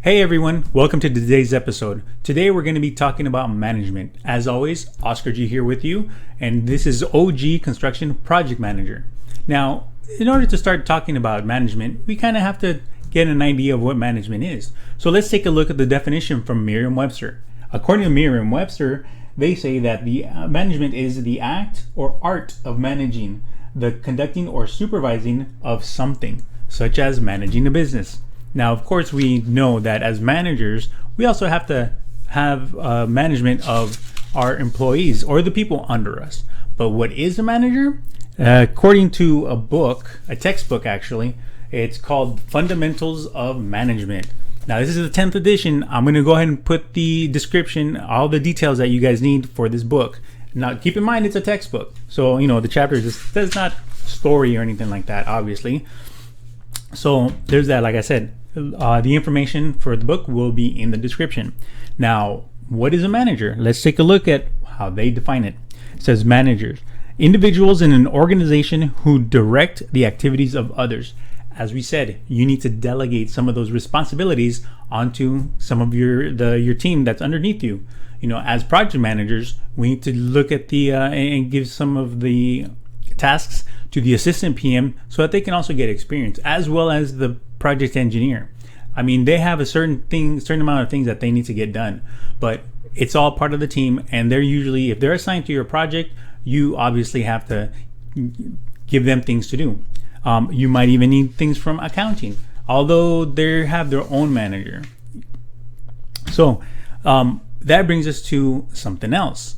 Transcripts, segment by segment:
Hey everyone, welcome to today's episode. Today we're going to be talking about management. As always, Oscar G here with you, and this is OG Construction Project Manager. Now, in order to start talking about management, we kind of have to get an idea of what management is. So let's take a look at the definition from Merriam-Webster. According to Merriam-Webster, they say that the management is the act or art of managing, the conducting or supervising of something, such as managing a business. Now, of course, we know that as managers, we also have to have management of our employees or the people under us. But what is a manager? According to a book, a textbook actually, it's called Fundamentals of Management. Now, this is the 10th edition. I'm going to go ahead and put the description, all the details that you guys need for this book. Now, keep in mind, it's a textbook. So, the chapters, that's not story or anything like that, obviously. So there's that, like I said. The information for the book will be in the description. Now, what is a manager? Let's take a look at how they define it. It says managers, individuals in an organization who direct the activities of others. As we said, you need to delegate some of those responsibilities onto some of your team that's underneath you. As project managers, we need to look at the and give some of the tasks to the assistant PM so that they can also get experience, as well as the project engineer. They have a certain amount of things that they need to get done, but it's all part of the team, and they're usually, if they're assigned to your project, you obviously have to give them things to do. You might even need things from accounting, although they have their own manager. So that brings us to something else.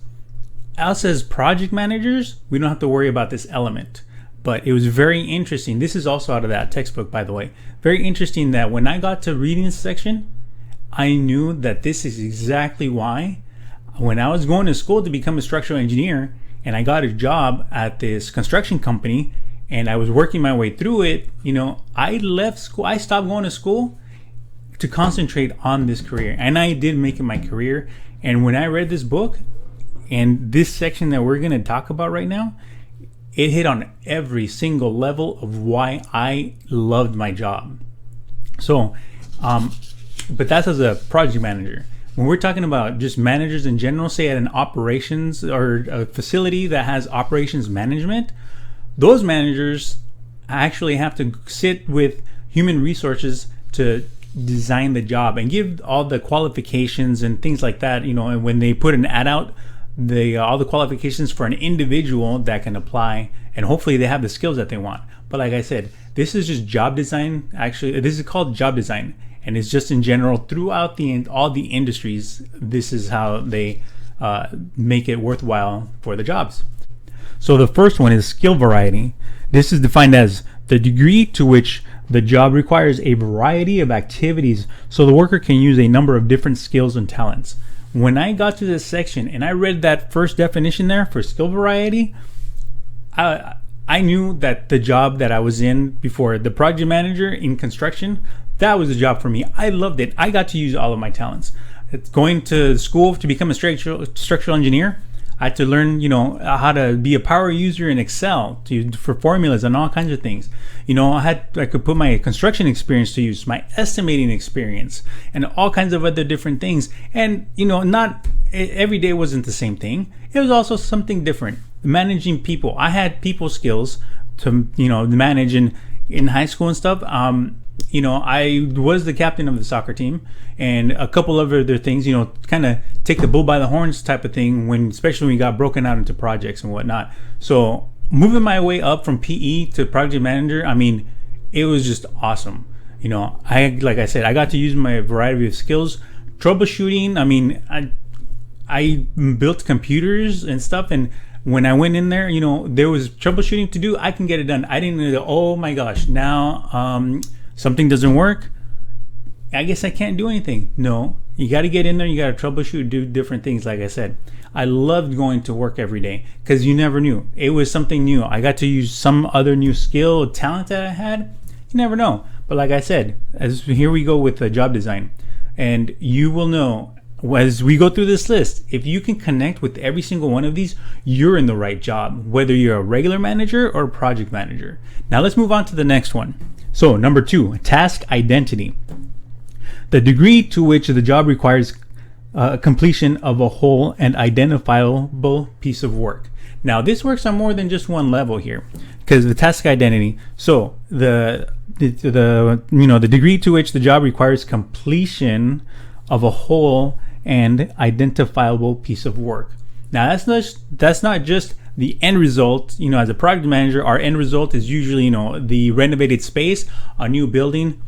Us as project managers, we don't have to worry about this element. But it was very interesting. This is also out of that textbook, by the way. Very interesting that when I got to reading this section, I knew that this is exactly why when I was going to school to become a structural engineer and I got a job at this construction company and I was working my way through it, I left school. I stopped going to school to concentrate on this career. And I did make it my career. And when I read this book and this section that we're going to talk about right now, it hit on every single level of why I loved my job. So, but that's as a project manager. When we're talking about just managers in general, say at an operations or a facility that has operations management, those managers actually have to sit with human resources to design the job and give all the qualifications and things like that. And when they put an ad out, all the qualifications for an individual that can apply, and hopefully they have the skills that they want. But like I said, this is just job design. Actually, this is called job design, and it's just in general throughout all the industries. This is how they make it worthwhile for the jobs. So the first one is skill variety. This is defined as the degree to which the job requires a variety of activities so the worker can use a number of different skills and talents. When I got to this section and I read that first definition there for skill variety, I knew that the job that I was in before, the project manager in construction, that was the job for me. I loved it. I got to use all of my talents. Going to school to become a structural engineer, I had to learn, how to be a power user in Excel for formulas and all kinds of things. I could put my construction experience to use, my estimating experience, and all kinds of other different things. And, not every day wasn't the same thing. It was also something different. Managing people. I had people skills to, manage in high school and stuff. I was the captain of the soccer team and a couple of other things, kind of take the bull by the horns type of thing especially when we got broken out into projects and whatnot. So moving my way up from PE to project manager, it was just awesome. Like I said, I got to use my variety of skills. Troubleshooting, I built computers and stuff, and when I went in there, there was troubleshooting to do. I can get it done. I didn't go, oh my gosh, now something doesn't work. I guess I can't do anything. No, you got to get in there. You got to troubleshoot, do different things. Like I said, I loved going to work every day because you never knew. It was something new. I got to use some other new skill or talent that I had. You never know. But like I said, here we go with the job design. And you will know as we go through this list, if you can connect with every single one of these, you're in the right job, whether you're a regular manager or a project manager. Now let's move on to the next one. So number 2, task identity. the degree to which the job requires completion of a whole and identifiable piece of work. Now, this works on more than just one level here, because the task identity. So the degree to which the job requires completion of a whole and identifiable piece of work. Now, that's not just the end result. As a project manager, our end result is usually the renovated space, a new building,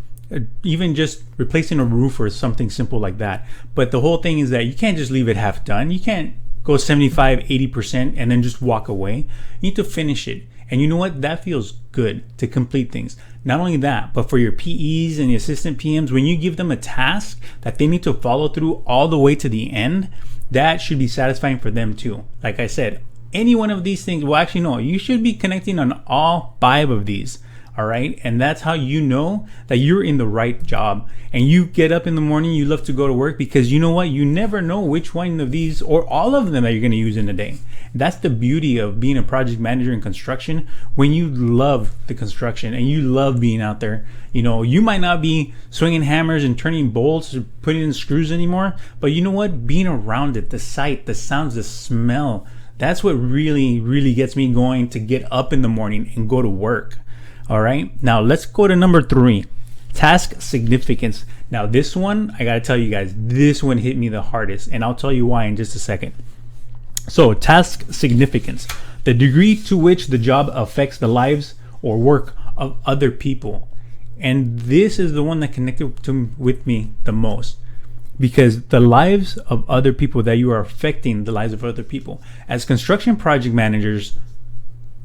even just replacing a roof or something simple like that. But the whole thing is that you can't just leave it half done. You can't go 75-80% and then just walk away. You need to finish it. And you know what? That feels good to complete things. Not only that, but for your PEs and the assistant PMs, when you give them a task that they need to follow through all the way to the end, that should be satisfying for them too. Like I said, any one of these things, well, actually, no, you should be connecting on all 5 of these. All right. And that's how you know that you're in the right job. And you get up in the morning, you love to go to work, because you know what? You never know which one of these or all of them that you're going to use in a day. That's the beauty of being a project manager in construction. When you love the construction and you love being out there, you might not be swinging hammers and turning bolts or putting in screws anymore. But you know what? Being around it, the sight, the sounds, the smell, that's what really, really gets me going to get up in the morning and go to work. All right, now let's go to number 3, task significance. Now this one, I gotta tell you guys, this one hit me the hardest, and I'll tell you why in just a second. So task significance, the degree to which the job affects the lives or work of other people. And this is the one that connected with me the most, because the lives of other people, that you are affecting the lives of other people. As construction project managers,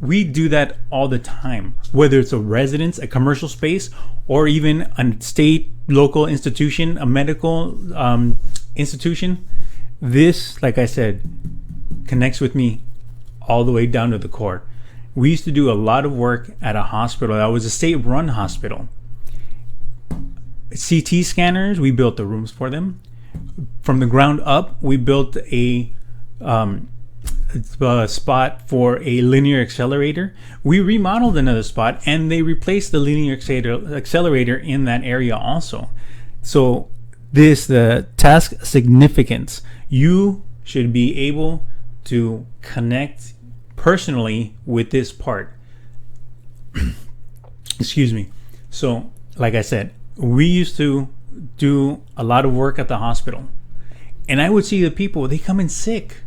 we do that all the time, whether it's a residence, a commercial space, or even a state, local institution, a medical institution. This, like I said, connects with me all the way down to the core. We used to do a lot of work at a hospital that was a state-run hospital. CT scanners, we built the rooms for them. From the ground up, we built a spot for a linear accelerator. We remodeled another spot, and they replaced the linear accelerator in that area also. So the task significance, you should be able to connect personally with this part. Excuse me. So like I said, we used to do a lot of work at the hospital, and I would see the people, they come in sick.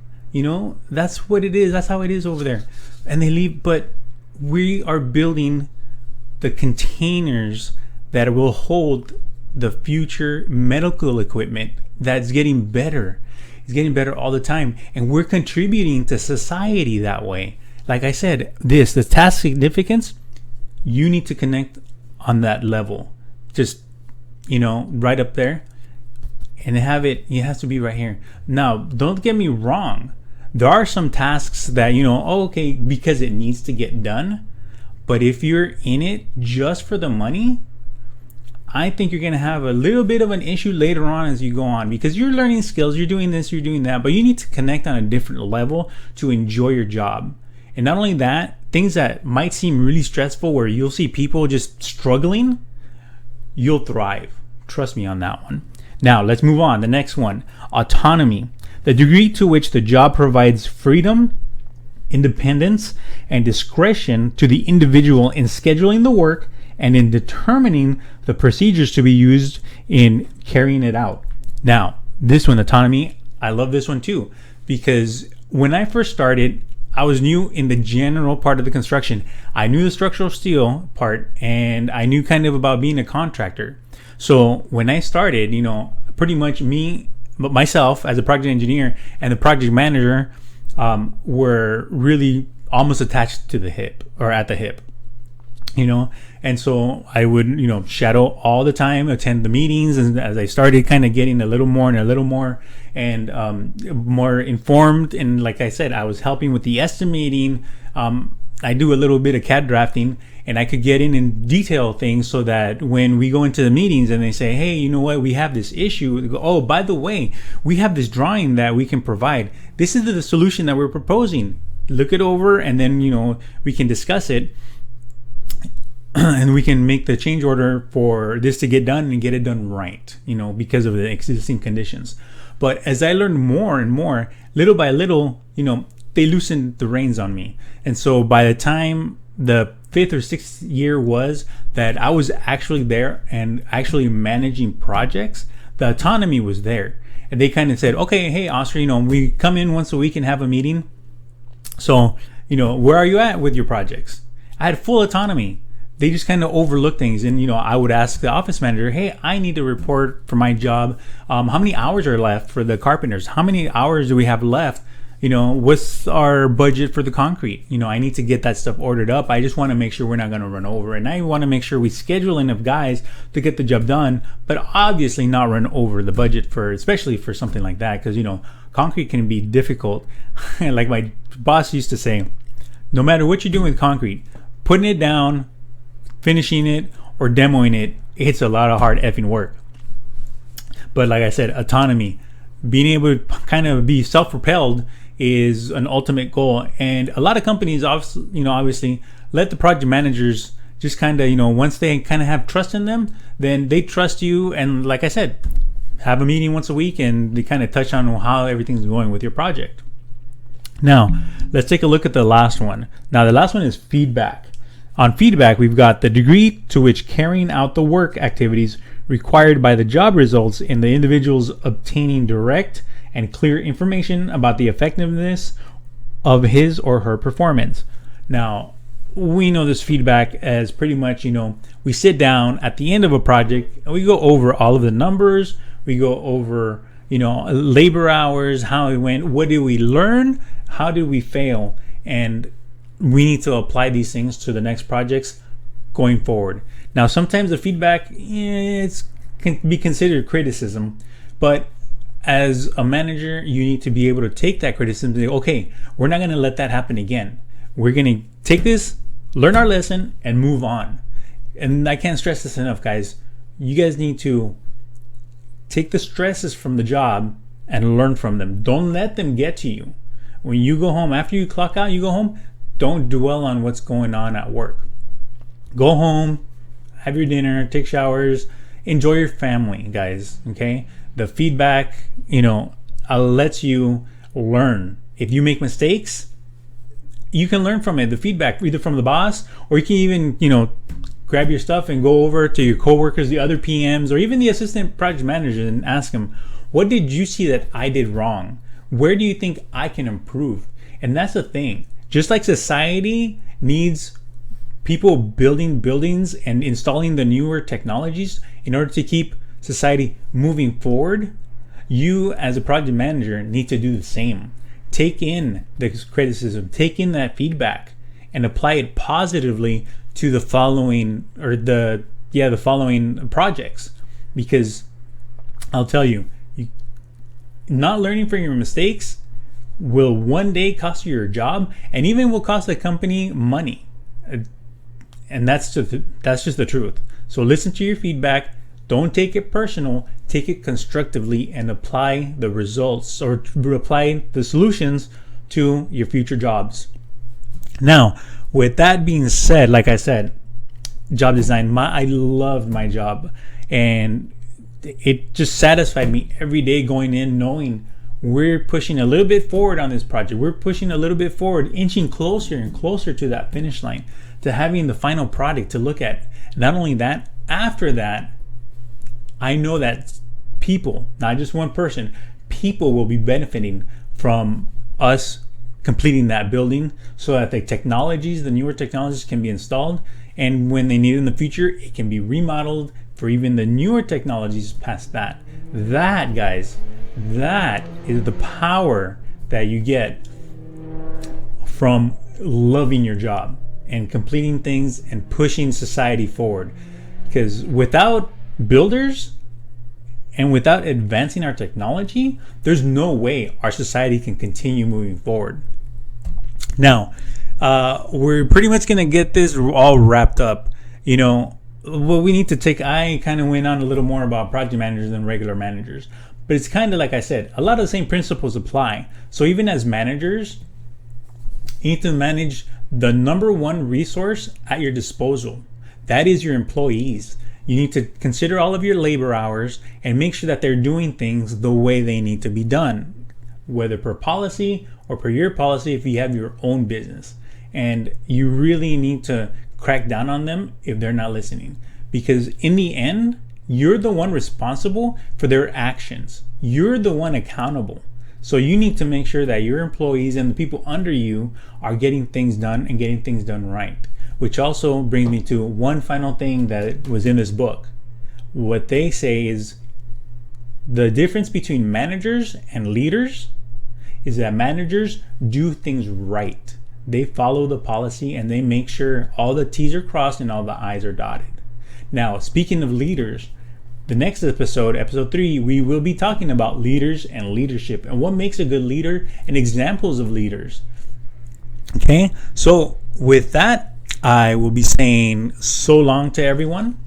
That's what it is. That's how it is over there. And they leave. But we are building the containers that will hold the future medical equipment that's getting better. It's getting better all the time. And we're contributing to society that way. Like I said, the task significance, you need to connect on that level. Just, right up there. And it has to be right here. Now, don't get me wrong. There are some tasks that, okay, because it needs to get done. But if you're in it just for the money, I think you're going to have a little bit of an issue later on as you go on, because you're learning skills, you're doing this, you're doing that, but you need to connect on a different level to enjoy your job. And not only that, things that might seem really stressful, where you'll see people just struggling, you'll thrive. Trust me on that one. Now, let's move on. The next one, autonomy. The degree to which the job provides freedom, independence, and discretion to the individual in scheduling the work and in determining the procedures to be used in carrying it out. Now, this one, autonomy, I love this one too, because when I first started, I was new in the general part of the construction. I knew the structural steel part, and I knew kind of about being a contractor. So when I started, pretty much myself as a project engineer and the project manager were really almost attached to the hip, or at the hip, and so I would shadow all the time, attend the meetings, and as I started kind of getting a little more and more informed, and like I said, I was helping with the estimating. I do a little bit of CAD drafting, and I could get in and detail things so that when we go into the meetings and they say, hey, you know what, we have this issue. Go, oh, by the way, we have this drawing that we can provide. This is the solution that we're proposing. Look it over, and then, we can discuss it. and we can make the change order for this to get done and get it done right, because of the existing conditions. But as I learned more and more, little by little, they loosened the reins on me. And so by the time the 5th or 6th year was that I was actually there and actually managing projects, the autonomy was there. And they kind of said, okay, hey, Oscar, we come in once a week and have a meeting. So, where are you at with your projects? I had full autonomy. They just kind of overlook things. And, I would ask the office manager, hey, I need to report for my job. How many hours are left for the carpenters? How many hours do we have left? What's our budget for the concrete? I need to get that stuff ordered up. I just want to make sure we're not going to run over. And I want to make sure we schedule enough guys to get the job done, but obviously not run over the budget especially for something like that. Because, concrete can be difficult. Like my boss used to say, no matter what you're doing with concrete, putting it down, finishing it, or demoing it, it's a lot of hard effing work. But like I said, autonomy, being able to kind of be self-propelled is an ultimate goal. And a lot of companies obviously let the project managers just kind of, once they kind of have trust in them, then they trust you. And like I said, have a meeting once a week and they kind of touch on how everything's going with your project. Now, let's take a look at the last one. Now, the last one is feedback. On feedback, we've got the degree to which carrying out the work activities required by the job results in the individual's obtaining direct and clear information about the effectiveness of his or her performance. Now, we know this feedback as pretty much, we sit down at the end of a project and we go over all of the numbers. We go over, labor hours, how it went, what did we learn, how did we fail, and we need to apply these things to the next projects going forward. Now, sometimes the feedback can be considered criticism, but as a manager, you need to be able to take that criticism and say, okay, we're not going to let that happen again. We're going to take this, learn our lesson, and move on. And I can't stress this enough, guys. You guys need to take the stresses from the job and learn from them. Don't let them get to you. When you go home, after you clock out, you go home, don't dwell on what's going on at work. Go home, have your dinner, take showers, enjoy your family, guys, okay? The feedback, lets you learn. If you make mistakes, you can learn from it. The feedback, either from the boss, or you can even, grab your stuff and go over to your coworkers, the other PMs, or even the assistant project manager and ask them, what did you see that I did wrong? Where do you think I can improve? And that's the thing. Just like society needs people building buildings and installing the newer technologies in order to keep society moving forward, you as a project manager need to do the same. Take in the criticism, take in that feedback, and apply it positively to the following projects. Because I'll tell you, not learning from your mistakes will one day cost you your job, and even will cost the company money. And that's just the truth. So listen to your feedback. Don't take it personal. Take it constructively and apply the results or apply the solutions to your future jobs. Now, with that being said, like I said, job design, I loved my job, and it just satisfied me every day going in knowing we're pushing a little bit forward on this project. We're pushing a little bit forward, inching closer and closer to that finish line, to having the final product to look at. Not only that, after that, I know that people, not just one person, people will be benefiting from us completing that building, so that the newer technologies can be installed, and when they need it in the future, it can be remodeled for even the newer technologies past that. That, guys, that is the power that you get from loving your job and completing things and pushing society forward. Because without builders and without advancing our technology, there's no way our society can continue moving forward. Now, we're pretty much going to get this all wrapped up. What we need to take, I kind of went on a little more about project managers than regular managers. But it's kind of like I said, a lot of the same principles apply. So even as managers, you need to manage the number one resource at your disposal. That is your employees. You need to consider all of your labor hours and make sure that they're doing things the way they need to be done, whether per policy or per your policy if you have your own business. And you really need to crack down on them if they're not listening, because in the end, you're the one responsible for their actions. You're the one accountable. So you need to make sure that your employees and the people under you are getting things done and getting things done right. Which also brings me to one final thing that was in this book. What they say is the difference between managers and leaders is that managers do things right. They follow the policy and they make sure all the T's are crossed and all the I's are dotted. Now, speaking of leaders, the next episode, episode 3, we will be talking about leaders and leadership and what makes a good leader and examples of leaders. Okay, so with that, I will be saying so long to everyone.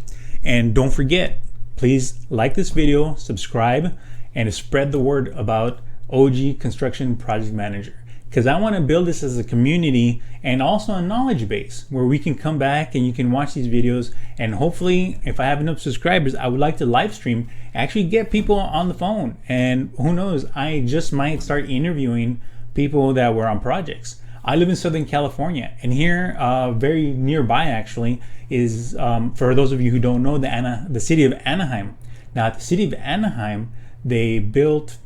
And don't forget, please like this video, subscribe, and spread the word about OG Construction Project Manager. Because I want to build this as a community and also a knowledge base where we can come back and you can watch these videos. And hopefully, if I have enough subscribers, I would like to live stream, actually get people on the phone. And who knows, I just might start interviewing people that were on projects. I live in Southern California, and here, very nearby actually, is, for those of you who don't know, the city of Anaheim. Now, at the city of Anaheim, they built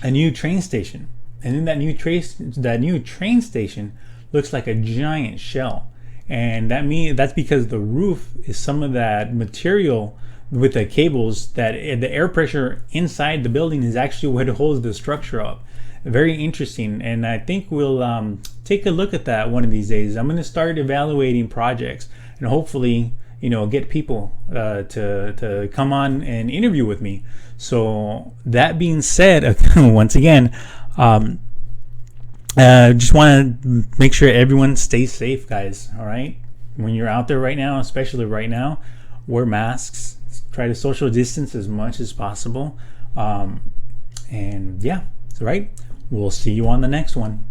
a new train station. And then that new train station looks like a giant shell. And that's because the roof is some of that material with the cables that the air pressure inside the building is actually what holds the structure up. Very interesting, and I think we'll take a look at that one of these days. I'm going to start evaluating projects and hopefully, get people to come on and interview with me. So that being said, once again, just want to make sure everyone stays safe, guys. All right, when you're out there right now, especially right now, wear masks. Try to social distance as much as possible, and yeah, right. We'll see you on the next one.